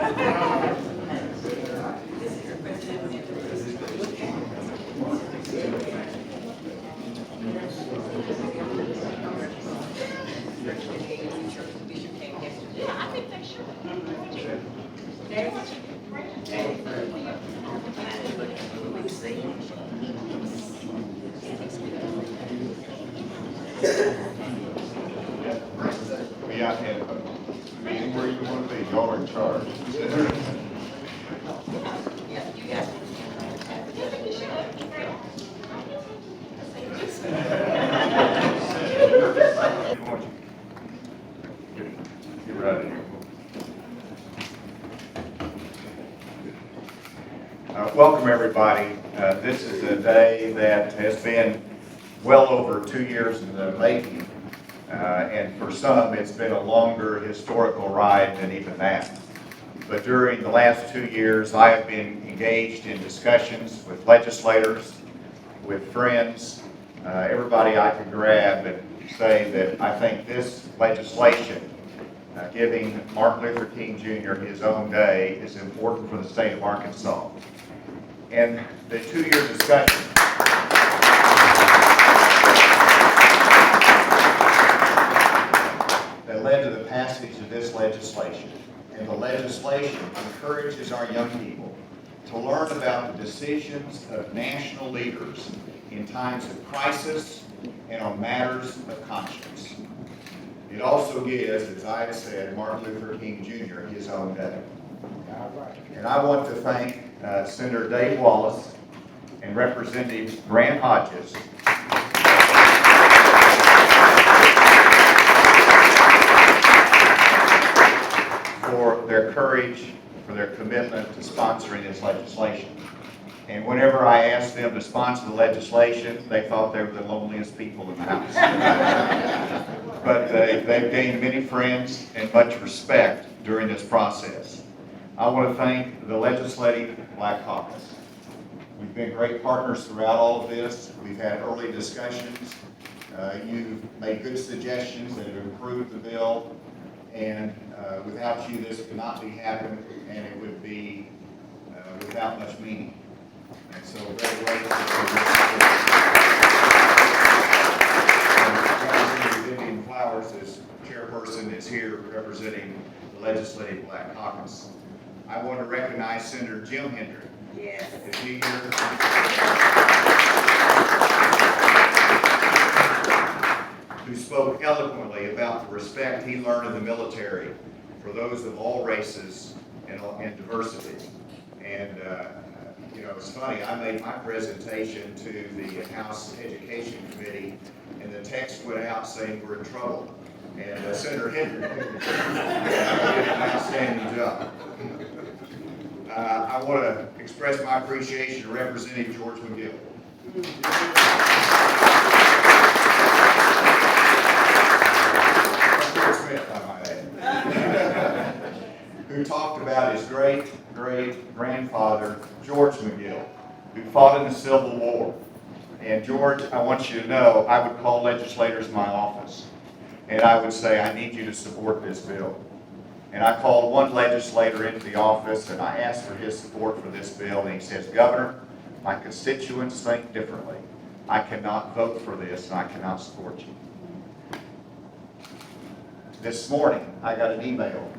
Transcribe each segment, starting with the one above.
Be out here, anywhere you want to be, y'all are in charge. Get right in here. Welcome, everybody. This is a day that has been well over 2 years in the making. And for some, it's been a longer historical ride than even that. But during the last 2 years, I have been engaged in discussions with legislators, with friends, everybody I could grab and say that I think this legislation, giving Martin Luther King Jr. his own day, is important for the state of Arkansas. And the 2-year discussion that led to the passage of this legislation. And the legislation encourages our young people to learn about the decisions of national leaders in times of crisis and on matters of conscience. It also gives, as I have said, Martin Luther King Jr. his own day. And I want to thank Senator Dave Wallace and Representative Grant Hodges for their courage, for their commitment to sponsoring this legislation. And whenever I asked them to sponsor the legislation, they thought they were the loneliest people in the house. But they've gained many friends and much respect during this process. I want to thank the Legislative Black Caucus. We've been great partners throughout all of this. We've had early discussions. You've made good suggestions that have improved the bill. And without you, this could not be happened, and it would be without much meaning. And so very grateful for this. Representative Vivian Flowers, as chairperson, is here representing the Legislative Black Caucus. I want to recognize Senator Jim Hendrick. Yes. Is he here? Who spoke eloquently about the respect he learned in the military for those of all races and diversity. And you know, it's funny, I made my presentation to the House Education Committee, and the text went out saying we're in trouble. And Senator Hendrick did an outstanding job. I want to express my appreciation to Representative George McGill. Smith, I might add, who talked about his great-great-grandfather, George McGill, who fought in the Civil War. And George, I want you to know, I would call legislators in my office, and I would say, I need you to support this bill. And I called one legislator into the office, and I asked for his support for this bill, and he says, Governor, my constituents think differently. I cannot vote for this, and I cannot support you. This morning, I got an email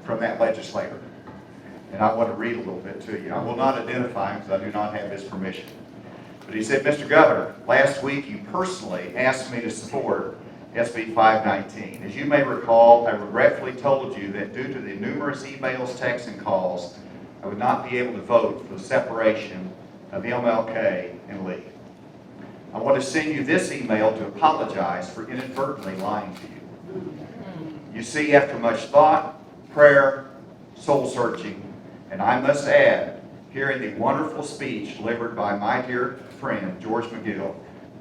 from that legislator, and I want to read a little bit to you. I will not identify him because I do not have his permission. But he said, Mr. Governor, last week you personally asked me to support SB 519. As you may recall, I regretfully told you that due to the numerous emails, texts, and calls, I would not be able to vote for the separation of MLK and Lee. I want to send you this email to apologize for inadvertently lying to you. You see, after much thought, prayer, soul-searching, and I must add, hearing the wonderful speech delivered by my dear friend, George McGill,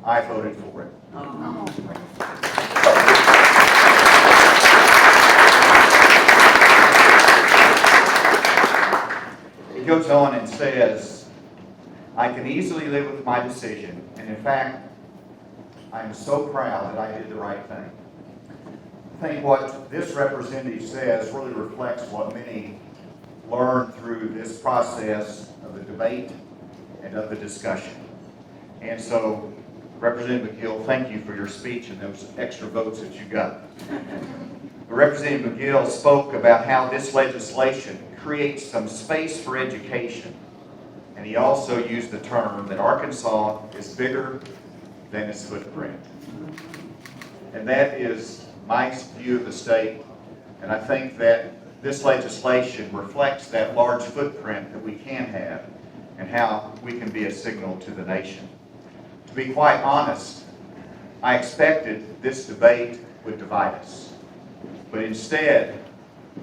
I voted for it. He goes on and says, I can easily live with my decision, and in fact, I am so proud that I did the right thing. I think what this representative says really reflects what many learned through this process of the debate and of the discussion. And so, Representative McGill, thank you for your speech and those extra votes that you got. Representative McGill spoke about how this legislation creates some space for education. And he also used the term that Arkansas is bigger than its footprint. And that is my view of the state. And I think that this legislation reflects that large footprint that we can have and how we can be a signal to the nation. To be quite honest, I expected this debate would divide us. But instead,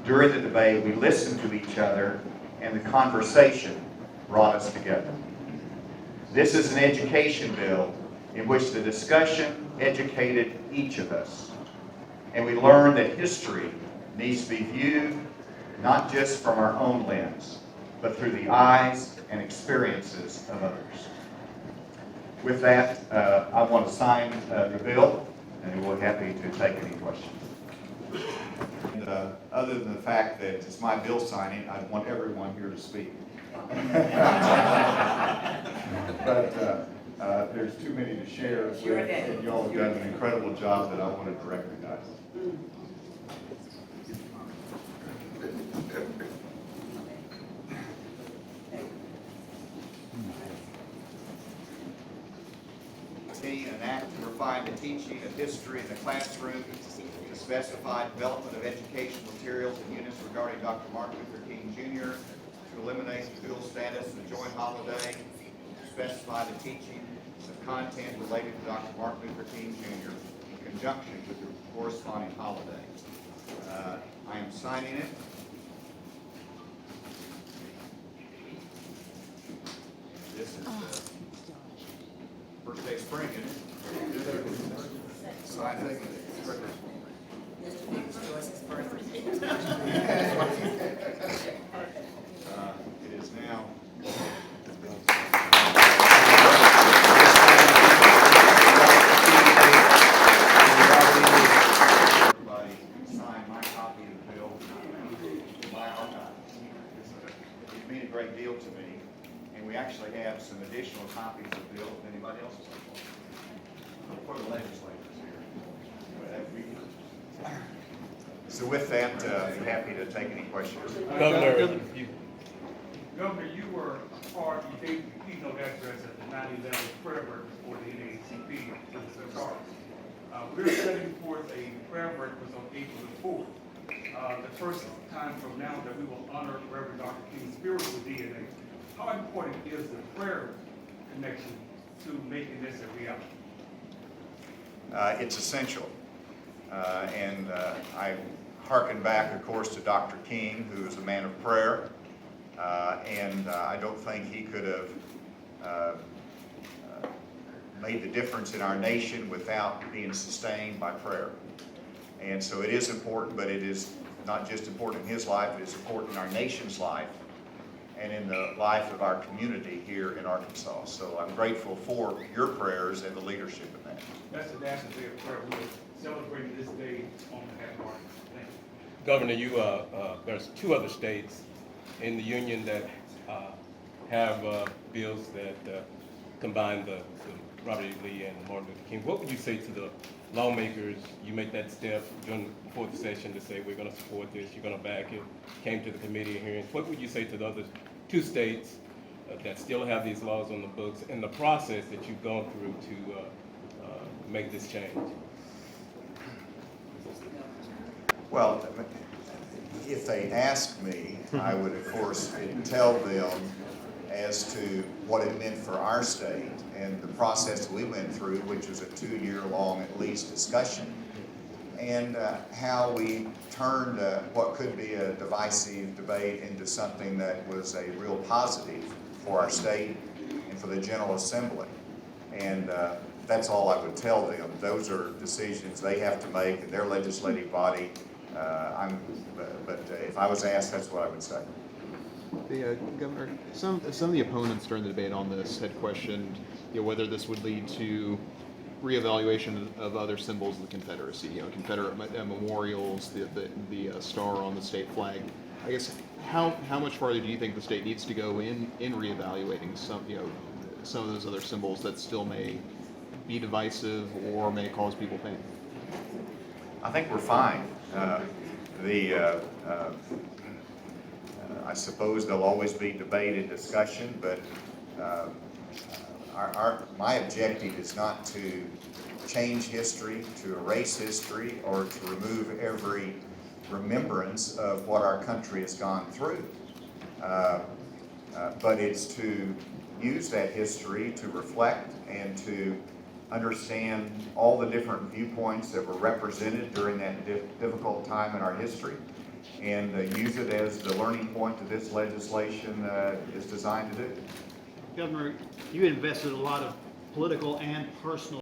during the debate, we listened to each other and the conversation brought us together. This is an education bill in which the discussion educated each of us. And we learned that history needs to be viewed not just from our own lens, but through the eyes and experiences of others. With that, I want to sign the bill, and we're happy to take any questions. And, other than the fact that it's my bill signing, I want everyone here to speak. But there's too many to share with, and y'all have done an incredible job that I wanted to recognize. An act to refine the teaching of history in the classroom, to specify development of educational materials and units regarding Dr. Martin Luther King Jr., to eliminate the dual status of the joint holiday, to specify the teaching of content related to Dr. Martin Luther King Jr. in conjunction with the corresponding holiday. I am signing it. This is first day of spring, isn't it? Sign it. It is now. Everybody sign my copy of the bill, my archive. It means a great deal to me, and we actually have some additional copies of the bill if anybody else is for the legislators here. So with that, I'm happy to take any questions. Governor, you were a part, you gave the keynote address at the 9/11 prayer breakfast for the NAACP to the stars. We're setting forth a prayer breakfast on April the 4th. The first time from now that we will honor Reverend Dr. King's spiritual DNA. How important is the prayer connection to making this a reality? It's essential. And I hearken back, of course, to Dr. King, who is a man of prayer. And I don't think he could have made the difference in our nation without being sustained by prayer. And so it is important, but it is not just important in his life, it is important in our nation's life and in the life of our community here in Arkansas. So I'm grateful for your prayers and the leadership in that. That's the National Day of Prayer. We're celebrating this day on behalf of Arkansas. Thank you. Governor, there's two other states in the union that have bills that combine the Robert E. Lee and Martin Luther King. What would you say to the lawmakers? You make that step before the session to say we're going to support this, you're going to back it, came to the committee hearings. What would you say to the other two states that still have these laws on the books and the process that you've gone through to make this change? Well, if they asked me, I would, of course, tell them as to what it meant for our state and the process that we went through, which was a 2-year-long, at least, discussion, and how we turned what could be a divisive debate into something that was a real positive for our state and for the General Assembly. And that's all I would tell them. Those are decisions they have to make in their legislative body. But if I was asked, that's what I would say. Governor, some of the opponents during the debate on this had questioned whether this would lead to reevaluation of other symbols of the Confederacy, Confederate memorials, the star on the state flag. I guess, how much farther do you think the state needs to go in reevaluating some, some of those other symbols that still may be divisive or may cause people pain? I think we're fine. I suppose there'll always be debate and discussion, but my objective is not to change history, to erase history, or to remove every remembrance of what our country has gone through. But it's to use that history to reflect and to understand all the different viewpoints that were represented during that difficult time in our history, and use it as the learning point that this legislation is designed to do. Governor, you invested a lot of political and personal